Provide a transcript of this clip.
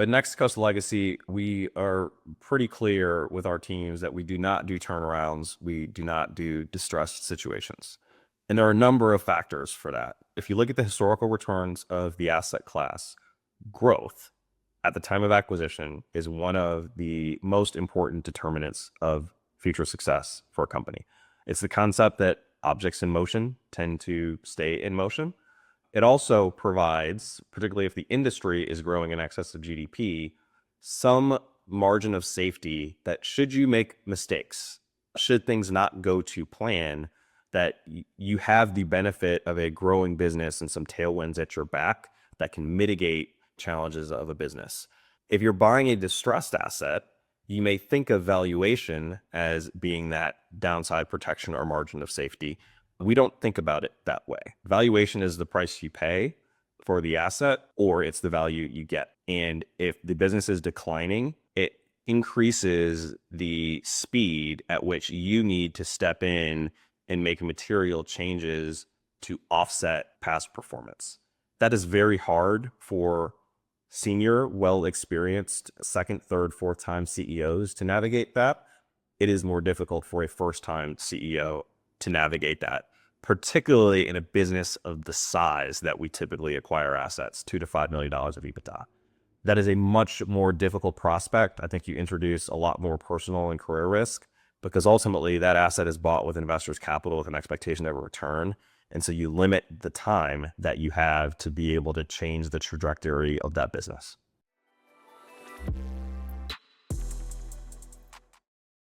But Next Coast Legacy, we are pretty clear with our teams that we do not do turnarounds. We do not do distressed situations. And there are a number of factors for that. If you look at the historical returns of the asset class, growth at the time of acquisition is one of the most important determinants of future success for a company. It's the concept that objects in motion tend to stay in motion. It also provides, particularly if the industry is growing in excess of GDP, some margin of safety that should you make mistakes, should things not go to plan, that you have the benefit of a growing business and some tailwinds at your back that can mitigate challenges of a business. If you're buying a distressed asset, you may think of valuation as being that downside protection or margin of safety. We don't think about it that way. Valuation is the price you pay for the asset, or it's the value you get. And if the business is declining, it increases the speed at which you need to step in and make material changes to offset past performance. That is very hard for senior, well-experienced second, third, fourth time CEOs to navigate that. It is more difficult for a first-time CEO to navigate that, particularly in a business of the size that we typically acquire assets, $2 to $5 million of EBITDA. That is a much more difficult prospect. I think you introduce a lot more personal and career risk because ultimately that asset is bought with investors' capital with an expectation of a return. And so you limit the time that you have to be able to change the trajectory of that business.